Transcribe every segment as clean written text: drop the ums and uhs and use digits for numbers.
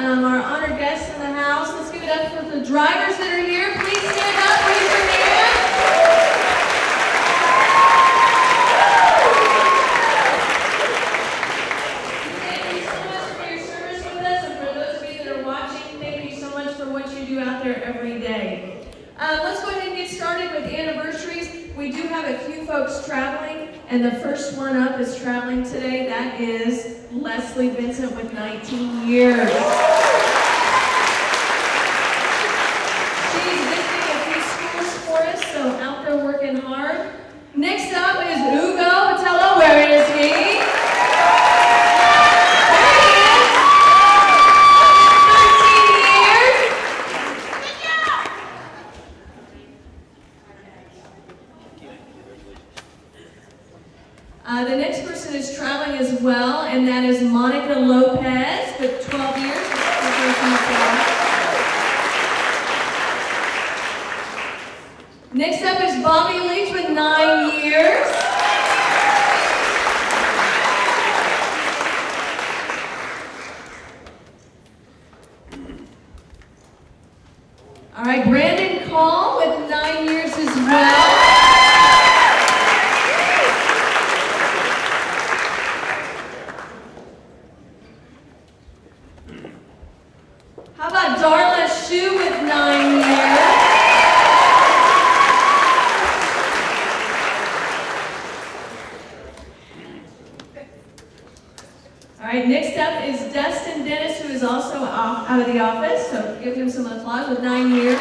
our honored guests in the house. Let's give it up for the drivers that are here. Please stand up, raise your hand. Thank you so much for your service with us, and for those of you that are watching, thank you so much for what you do out there every day. Let's go ahead and get started with anniversaries. We do have a few folks traveling, and the first one up is traveling today. That is Leslie Vincent with 19 years. She's visiting a few schools for us, so out there working hard. Next up is Ugo Patello. Where is he? There he is. 13 years. The next person is traveling as well, and that is Monica Lopez with 12 years. Next up is Bobby Leach with 9 years. All right, Brandon Call with 9 years as well. How about Darla Shu with 9 years? All right, next up is Dustin Dennis, who is also out of the office, so give him some applause, with 9 years.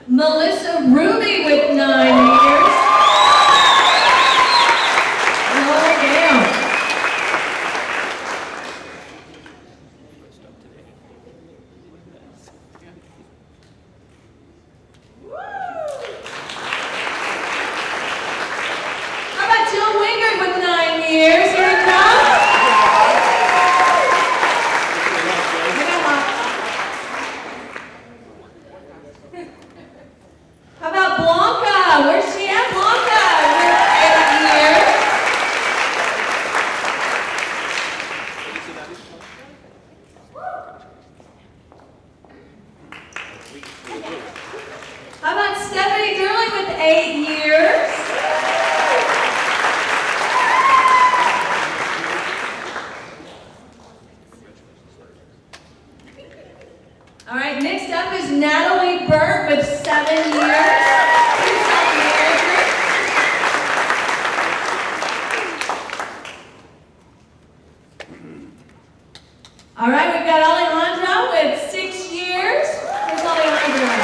Melissa Ruby with 9 years. Oh, damn. How about Jill Wingard with 9 years? Here it comes. How about Blanca? Where's she at? Blanca with 8 years. How about Stephanie Durley with 8 years? All right, next up is Natalie Burt with 7 years. She's South American. All right, we've got Alejandra with 6 years. Where's Alejandra?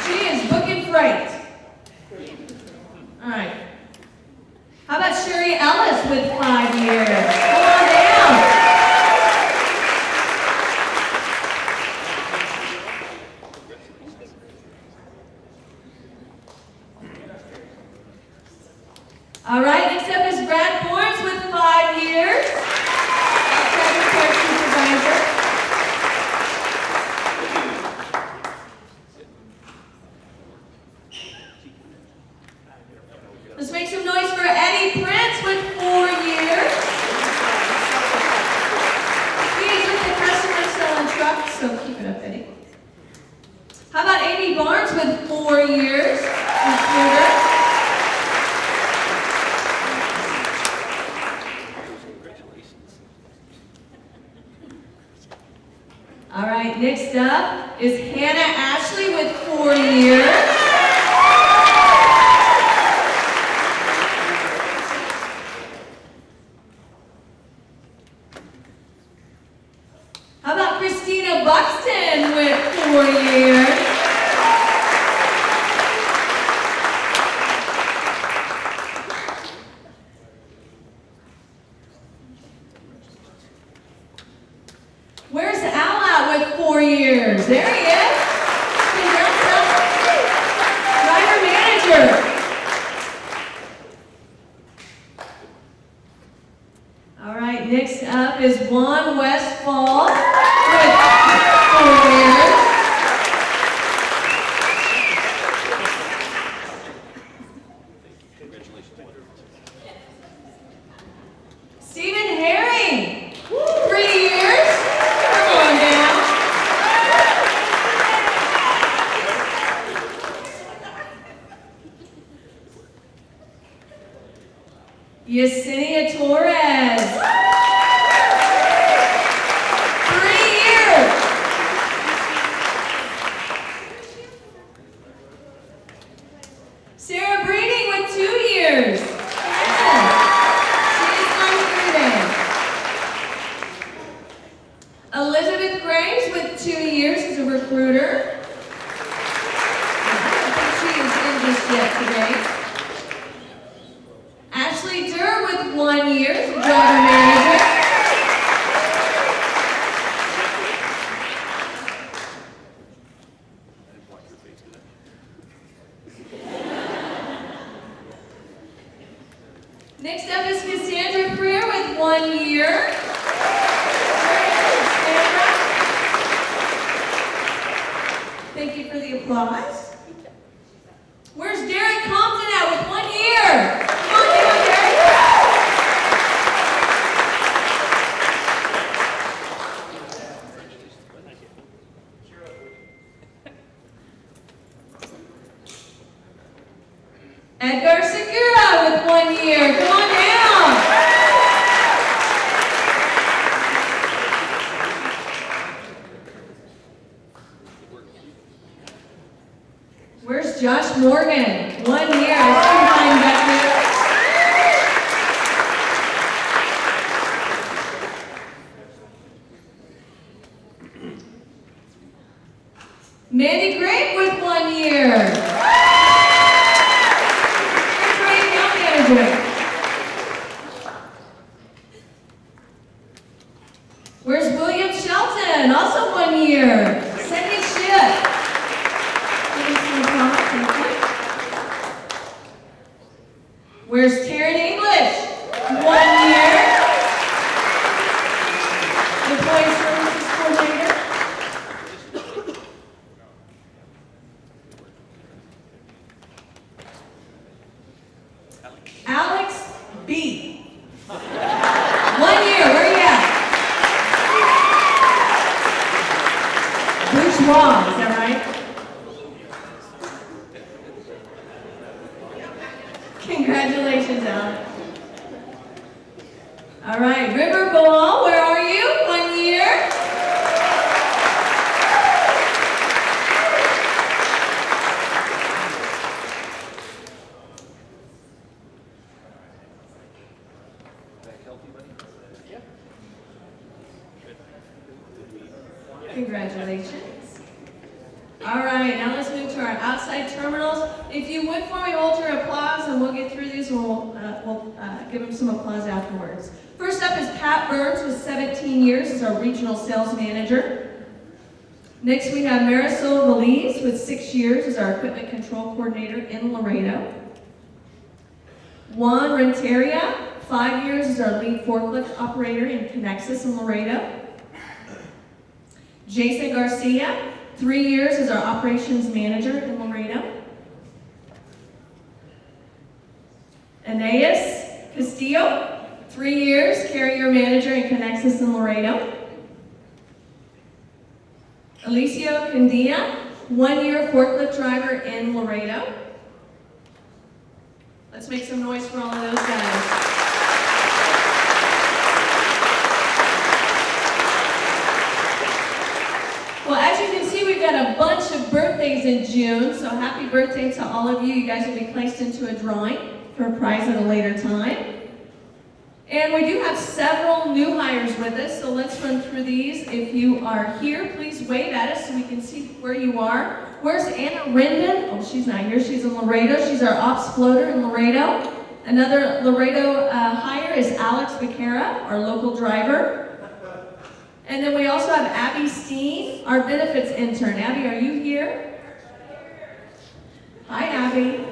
She is booking freight. All right. How about Sherry Ellis with 5 years? Come on down. All right, next up is Brad Bournes with 5 years. Traffic care supervisor. Let's make some noise for Eddie Prince with 4 years. He's with the customer selling trucks, so keep it up, Eddie. How about Amy Barnes with 4 years? Recruiter. All right, next up is Hannah Ashley with 4 years. How about Christina Buxton with 4 years? Where's Al at with 4 years? There he is. Driver manager. All right, next up is Juan Westfall with 4 years. Yesenia Torres. 3 years. Sarah Breeding with 2 years. She's on 3 days. Elizabeth Graves with 2 years as a recruiter. I don't think she is in just yet today. Ashley Durr with 1 year as a driver manager. Next up is Cassandra Freer with 1 year. Thank you for the applause. Where's Derek Compton at with 1 year? Come on, Derek. Edgar Segura with 1 year. Come on down. Where's Josh Morgan? 1 year. I see him lying back there. Mandy Grape with 1 year. Great account manager. Where's William Shelton? Also 1 year. Second shift. Where's Taryn English? 1 year. Employee Services Coordinator. Alex B. 1 year. Where are you at? Bourgeois, is that right? Congratulations, Alex. All right, River Ball, where are you? 1 year. Congratulations. All right, now let's move to our outside terminals. If you would for me, hold your applause, and we'll get through these, and we'll give them some applause afterwards. First up is Pat Burns with 17 years as our regional sales manager. Next, we have Marisol Valise with 6 years as our equipment control coordinator in Laredo. Juan Renteria, 5 years as our lead forklift operator in Conexus in Laredo. Jason Garcia, 3 years as our operations manager in Laredo. Aeneas Castillo, 3 years carrier manager in Conexus in Laredo. Alicio Candia, 1 year forklift driver in Laredo. Let's make some noise for all of those guys. Well, as you can see, we've got a bunch of birthdays in June, so happy birthday to all of you. You guys will be placed into a drawing for a prize at a later time. And we do have several new hires with us, so let's run through these. If you are here, please wave at us so we can see where you are. Where's Anna Rendon? Oh, she's not here. She's in Laredo. She's our ops floater in Laredo. Another Laredo hire is Alex Becerra, our local driver. And then we also have Abby Steen, our benefits intern. Abby, are you here? Hi, Abby.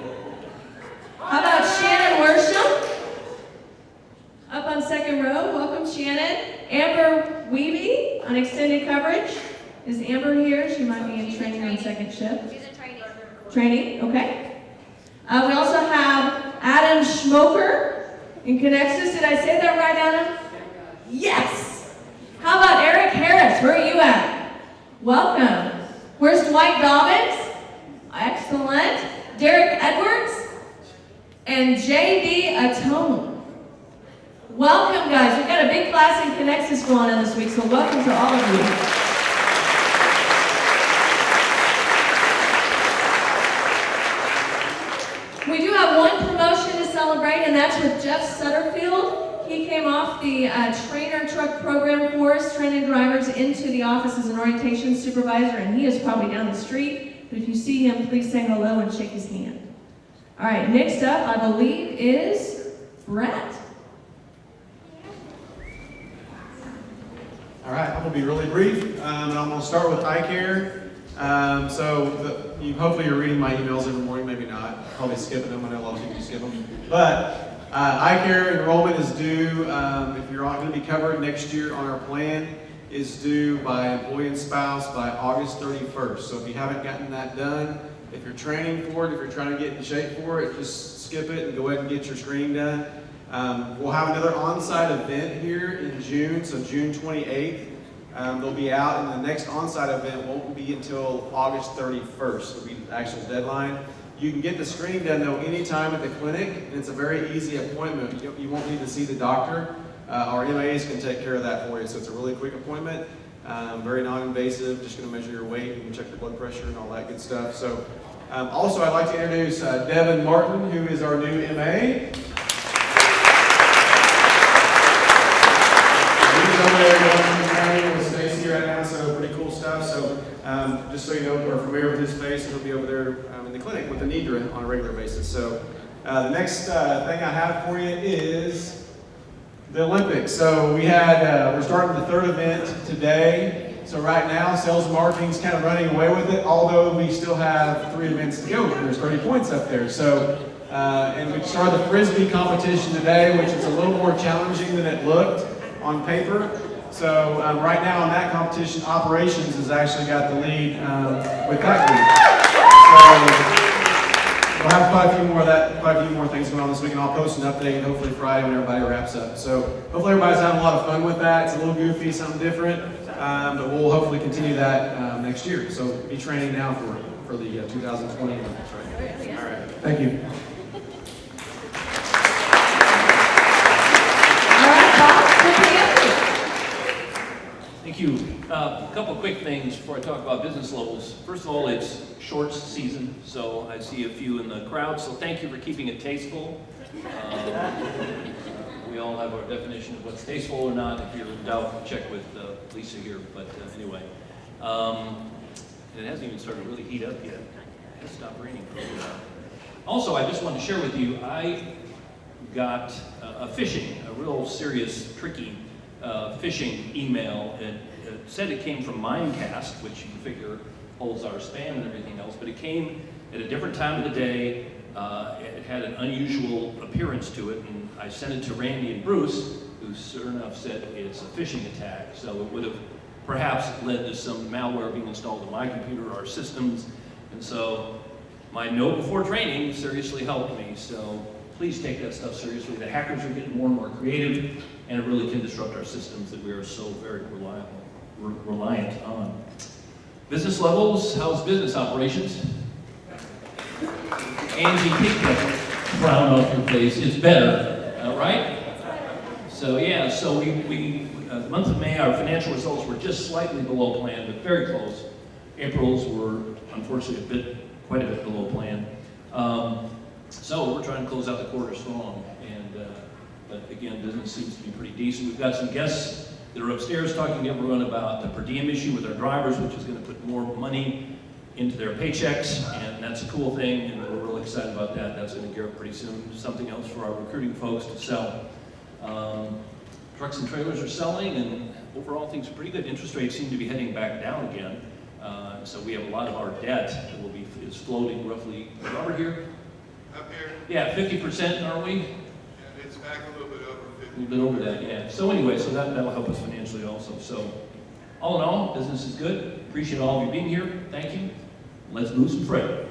How about Shannon Worsham? Up on second row. Welcome, Shannon. Amber Weeby on extended coverage. Is Amber here? She might be in training on second shift. She's in training. Training, okay. We also have Adam Schmoker in Conexus. Did I say that right, Adam? Yes. How about Eric Harris? Where are you at? Welcome. Where's Dwight Dobbins? Excellent. Derek Edwards and J.D. Atone. Welcome, guys. We've got a big class in Conexus going on this week, so welcome to all of you. We do have one promotion to celebrate, and that's with Jeff Sutterfield. He came off the trainer truck program for us, training drivers into the office as an orientation supervisor, and he is probably down the street. But if you see him, please say hello and shake his hand. All right, next up, I believe, is Brett. All right, I'm going to be really brief, and I'm going to start with eye care. Hopefully you're reading my emails every morning, maybe not. Probably skipping them. I know a lot of people skip them. But eye care enrollment is due, if you're not going to be covered next year on our plan, is due by employee and spouse by August 31st. So if you haven't gotten that done, if you're training for it, if you're trying to get in shape for it, just skip it and go ahead and get your screening done. We'll have another on-site event here in June, so June 28th. They'll be out, and the next on-site event won't be until August 31st. It'll be the actual deadline. You can get the screening done, though, anytime at the clinic, and it's a very easy appointment. You won't need to see the doctor. Our MAs can take care of that for you, so it's a really quick appointment. Very non-invasive, just going to measure your weight and check your blood pressure and all that good stuff. So, also, I'd like to introduce Devin Martin, who is our new MA. Over there going training with Stacy right now, so pretty cool stuff. So just so you know, we're familiar with his face, he'll be over there in the clinic with Anidra on a regular basis. So the next thing I have for you is the Olympics. So we're starting the third event today. So right now, sales and marketing is kind of running away with it, although we still have 3 events to go. There's 30 points up there. So and we started the Frisbee competition today, which is a little more challenging than it looked on paper. So right now in that competition, operations has actually got the lead with that group. So we'll have quite a few more things going on this week, and I'll post an update hopefully Friday when everybody wraps up. So hopefully everybody's having a lot of fun with that. It's a little goofy, something different, but we'll hopefully continue that next year. So be training now for the 2020 Olympics, right? All right, thank you. Thank you. A couple quick things before I talk about business levels. First of all, it's shorts season, so I see a few in the crowd, so thank you for keeping it tasteful. We all have our definition of what's tasteful or not. If you're in doubt, check with Lisa here, but anyway. It hasn't even started to really heat up yet. It stopped raining for a while. Also, I just wanted to share with you, I got a real serious, tricky phishing email. It said it came from Mimecast, which you can figure holds our spam and everything else, but it came at a different time of the day. It had an unusual appearance to it, and I sent it to Randy and Bruce, who sure enough said it's a phishing attack. So it would have perhaps led to some malware being installed on my computer or our systems. And so my note before training seriously helped me. So please take that stuff seriously. The hackers are getting more and more creative, and it really can disrupt our systems that we are so very reliant on. Business levels, how's business operations? Angie, keep that frown off your face. It's better, right? So yeah, so we the month of May, our financial results were just slightly below plan, but very close. April's were unfortunately quite a bit below plan. So we're trying to close out the quarter strong, but again, business seems to be pretty decent. We've got some guests that are upstairs talking to everyone about the per diem issue with our drivers, which is going to put more money into their paychecks, and that's a cool thing, and we're really excited about that. That's going to gear up pretty soon. Something else for our recruiting folks to sell. Trucks and trailers are selling, and overall things are pretty good. Interest rates seem to be heading back down again, so we have a lot of our debt that is floating roughly. Robert here? Up here? Yeah, 50%, aren't we? And it's back a little bit over 50. A little bit over that, yeah. So anyway, so that'll help us financially also. So all in all, business is good. Appreciate all of you being here. Thank you. Let's move some freight.